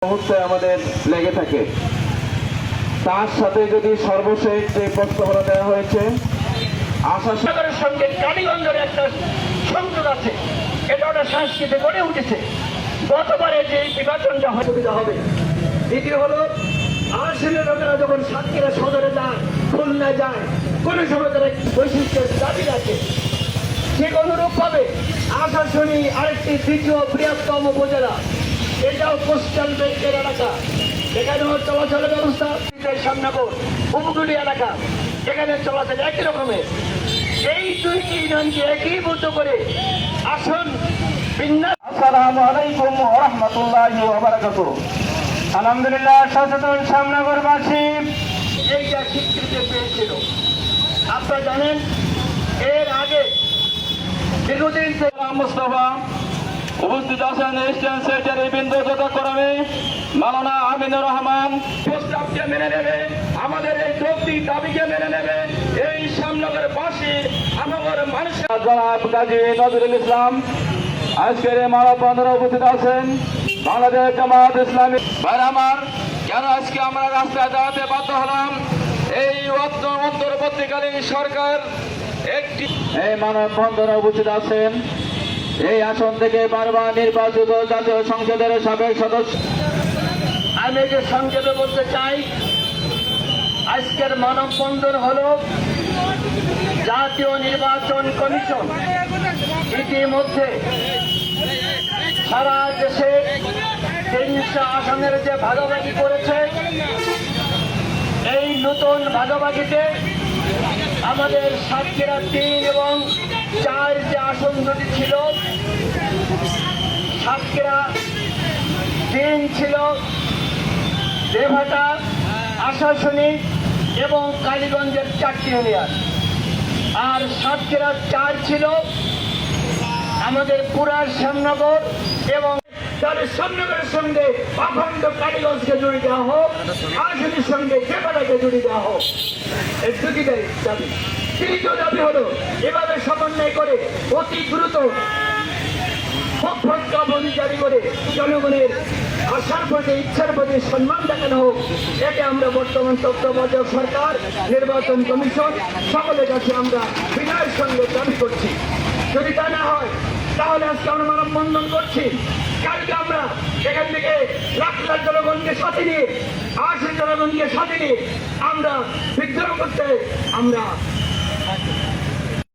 মুহূর্তে আমাদের লেগে থাকে। তার সাথে যদি সর্বশেষ যে প্রস্তাবনা দেওয়া হয়েছে আশা সাগরের সঙ্গে কালীগঞ্জের একটা সংযোগ আছে, এটা ওটা সংস্কৃতি গড়ে উঠেছে। গতবারে যে নির্বাচনটা সুবিধা হবে। দ্বিতীয় হলো আসলে লোকেরা যখন সাতক্ষীরা সদরে যায়, খুলনায় যায়, কোন সময় তারা বৈশিষ্ট্যের দাবি রাখে, ঠিক অনুরূপ ভাবে আশাশুনি আরেকটি দ্বিতীয় বৃহত্তম উপজেলা, এটাও কোস্টাল বেল্টের এলাকা। এখানেও চলাচলের ব্যবস্থা সামনাগর উপকূলীয় এলাকা, এখানে চলাচল একই রকমের। এই দুইটি ইউনিয়নকে একীভূত করে আসন বিন্যাস। আসসালামু আলাইকুম ওয়া রাহমাতুল্লাহি ওয়া বারাকাতুহু। আলহামদুলিল্লাহ সচেতন সামনগরবাসী এইটা স্বীকৃতি পেয়েছিল। আপনারা জানেন এর আগে দীর্ঘদিন থেকে মুস্তাফা উপস্থিত আছেন স্টেশন সেক্রেটারি বৃন্দ যথাক্রমে মাওলানা আমিনুর রহমান প্রস্তাবকে মেনে নেবে, আমাদের এই যৌক্তিক দাবিকে মেনে নেবে। এই সামনগর বাসী আমাদের মানুষের জনাব গাজী নজরুল ইসলাম আজকের এই মানববন্ধনে উপস্থিত আছেন। বাংলাদেশ জামাত ইসলামী ভাইরা আমার, কেন আজকে আমরা রাস্তায় দাঁড়াতে বাধ্য হলাম? এই অন্তর্বর্তীকালীন সরকার একটি এই মানববন্ধনে উপস্থিত আছেন এই আসন থেকে বারবার নির্বাচিত জাতীয় সংসদের সাবেক সদস্য। আমি যে সংক্ষেপে বলতে চাই, আজকের মানববন্ধন হলো জাতীয় নির্বাচন কমিশন ইতিমধ্যে সারা দেশে 300 আসনের যে ভাগাভাগি করেছে, এই নতুন ভাগাভাগিতে আমাদের সাতক্ষীরা 3 এবং 4 যে আসন দুটি ছিল, সাতক্ষীরা 3 ছিল দেবহাটা, আশাশুনি এবং কালীগঞ্জের 4টি ইউনিয়ন, আর সাতক্ষীরা 4 ছিল আমাদের পুরার শ্যামনগর এবং তাদের শ্যামনগরের সঙ্গে অখণ্ড কালীগঞ্জকে জুড়ে দেওয়া হোক, আশাশুনির সঙ্গে দেবহাটাকে জুড়ে দেওয়া হোক। এই দুটিটাই দাবি। তৃতীয় দাবি হলো এভাবে সমন্বয় করে অতি দ্রুত প্রজ্ঞাপন জারি করে জনগণের আশার প্রতি ইচ্ছার প্রতি সম্মান দেখানো হোক। একে আমরা বর্তমান তত্ত্বাবধায়ক সরকার, নির্বাচন কমিশন সকলের কাছে আমরা বিনয়ের সঙ্গে দাবি করছি। যদি তা না হয় তাহলে আজকে আমরা মানববন্ধন করছি, কালকে আমরা এখান থেকে লাখ লাখ জনগণকে সাথে নিয়ে, জনগণকে সাথে নিয়ে আমরা বিদ্রোহ করতে আমরা